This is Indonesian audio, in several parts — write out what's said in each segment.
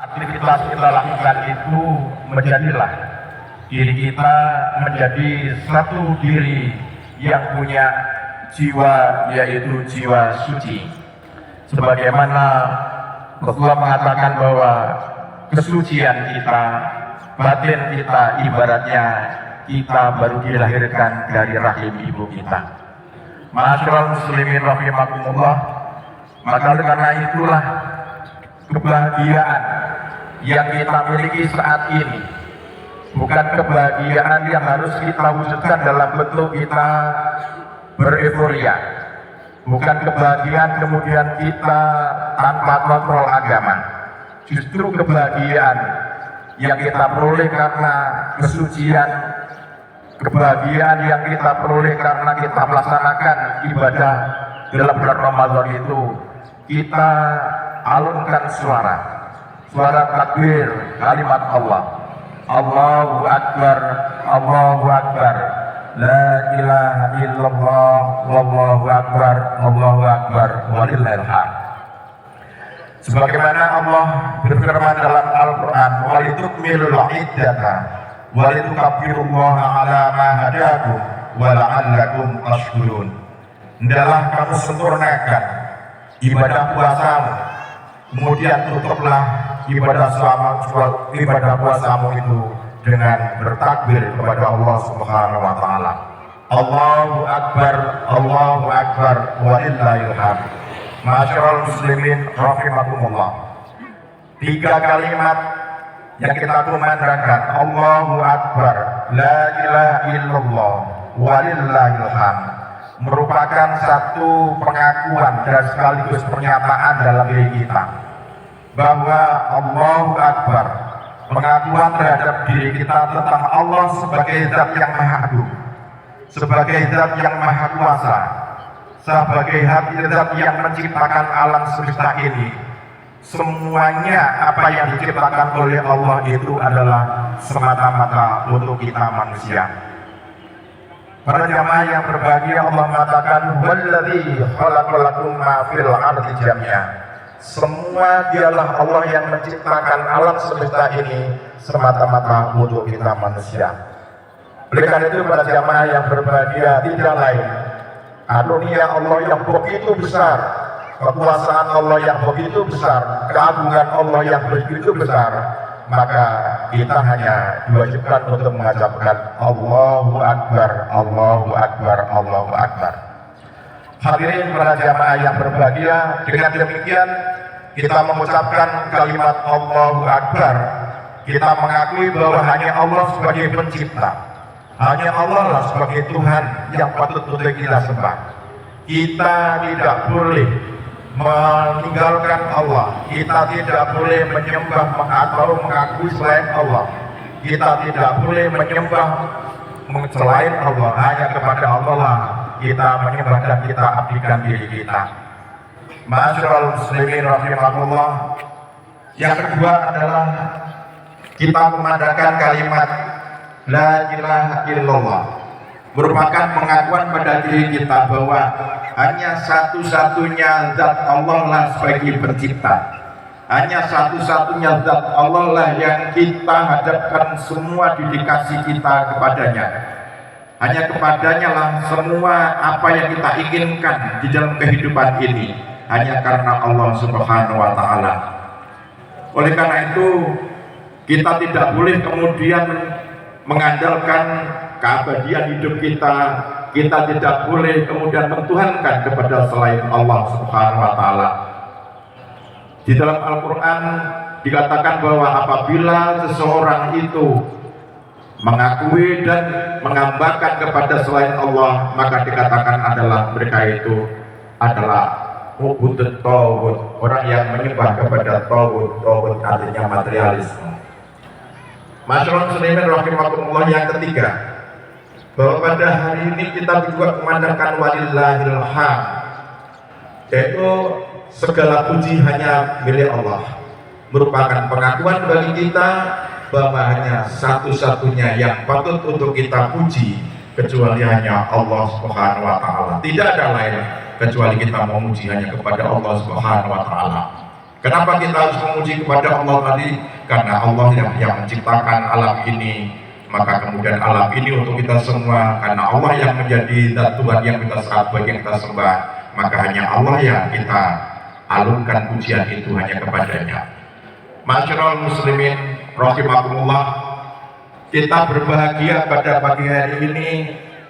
aktivitas kita lakukan itu menjadilah diri kita menjadi satu diri yang punya jiwa, yaitu jiwa suci. Sebagaimana Rasulullah mengatakan bahwa kesucian kita, batin kita ibaratnya kita baru dilahirkan dari rahim ibu kita. Ma'asyiral muslimin rahimakumullah, maka karena itulah kebahagiaan yang kita miliki saat ini bukan kebahagiaan yang harus kita wujudkan dalam bentuk kita bereforia, bukan kebahagiaan kemudian kita tanpa kontrol agama. Justru kebahagiaan yang kita peroleh karena kesucian, kebahagiaan yang kita peroleh karena kita melaksanakan ibadah dalam bulan Ramadan itu, kita alunkan suara takbir kalimat Allah, Allahu Akbar, Allahu Akbar, la ilaha illallah, wallahu akbar, Allahu Akbar, walillahil hamd. Sebagaimana Allah berfirman dalam Al-Quran, walitukmilul iddata walitukabbirullaha ala ma hadakum wa la'allakum tashkurun. Hendaklah kamu sempurnakan ibadah puasamu, kemudian tutuplah ibadah puasamu itu dengan bertakbir kepada Allah Subhanahu wa taala. Allahu Akbar, Allahu Akbar, walillahil hamd. Ma'asyiral muslimin rahimakumullah. 3 kalimat yang kita kumandangkan, Allahu Akbar, la ilaha illallah, walillahil hamd, merupakan satu pengakuan dan sekaligus pernyataan dalam diri kita bahwa Allahu Akbar, pengakuan terhadap diri kita tentang Allah sebagai zat yang maha agung, sebagai zat yang maha kuasa, sebagai zat yang menciptakan alam semesta ini. Semuanya apa yang diciptakan oleh Allah itu adalah semata-mata untuk kita manusia. Para jamaah yang berbahagia, Allah mengatakan walladzi khalaqalakum ma fil ardi jami'a. Semua dialah Allah yang menciptakan alam semesta ini semata-mata untuk kita manusia. Oleh karena itu para jamaah yang berbahagia, tidak lain karunia Allah yang begitu besar, kekuasaan Allah yang begitu besar, keagungan Allah yang begitu besar, maka kita hanya diwajibkan untuk mengucapkan Allahu Akbar, Allahu Akbar, Allahu Akbar. Hadirin para jamaah yang berbahagia, dengan demikian kita mengucapkan kalimat Allahu Akbar. Kita mengakui bahwa hanya Allah sebagai pencipta, hanya Allah lah sebagai Tuhan yang patut untuk kita sembah. Kita tidak boleh meninggalkan Allah, kita tidak boleh menyembah atau mengakui selain Allah, kita tidak boleh menyembah selain Allah. Hanya kepada Allah lah kita menyembah dan kita abdikan diri kita. Ma'asyiral muslimin rahimakumullah. Yang kedua adalah kita memandangkan kalimat la ilaha illallah, merupakan pengakuan pada diri kita bahwa hanya satu-satunya zat Allah lah sebagai pencipta, hanya satu-satunya zat Allah lah yang kita hadapkan semua dedikasi kita kepadanya. Hanya kepadanya lah semua apa yang kita inginkan di dalam kehidupan ini, hanya karena Allah Subhanahu wa taala. Oleh karena itu kita tidak boleh kemudian mengandalkan keabadian hidup kita, kita tidak boleh kemudian mentuhankan kepada selain Allah Subhanahu wa taala. Di dalam Al-Qur'an dikatakan bahwa apabila seseorang itu mengakui dan mengambakan kepada selain Allah, maka dikatakan adalah mereka itu adalah ubudut tauhid, orang yang menyembah kepada tauhid artinya materialisme. Masyaallah muslimin rahimakumullah. Yang ketiga, bahwa pada hari ini kita juga memandangkan walillahil hamd, yaitu segala puji hanya milik Allah, merupakan pengakuan bagi kita bahwa hanya satu-satunya yang patut untuk kita puji kecuali hanya Allah Subhanahu wa taala. Tidak ada lain kecuali kita memuji hanya kepada Allah Subhanahu wa taala. Kenapa kita harus memuji kepada Allah tadi? Karena Allah yang menciptakan alam ini, maka kemudian alam ini untuk kita semua. Karena Allah yang menjadi zat Tuhan yang kita sembah, yang kita sembah, maka hanya Allah yang kita alunkan pujian itu hanya kepadanya. Masyarul muslimin rahimakumullah, kita berbahagia pada pagi hari ini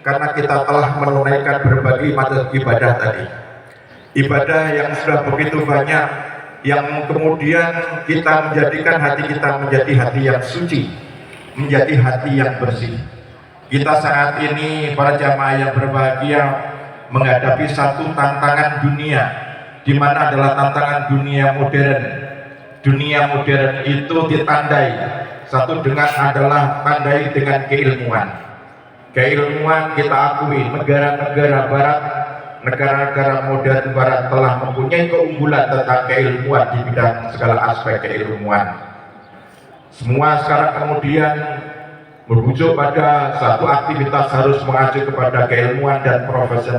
karena kita telah menunaikan berbagai macam ibadah tadi. Ibadah yang sudah begitu banyak, yang kemudian kita menjadikan hati kita menjadi hati yang suci, menjadi hati yang bersih. Kita saat ini para jamaah yang berbahagia menghadapi satu tantangan dunia, di mana adalah tantangan dunia modern. Dunia modern itu ditandai satu dengan adalah tandai dengan keilmuan. Keilmuan kita akui negara-negara barat, negara-negara modern barat telah mempunyai keunggulan tentang keilmuan di bidang segala aspek keilmuan. Semua sekarang kemudian merujuk pada satu aktivitas harus mengacu kepada keilmuan dan profesional.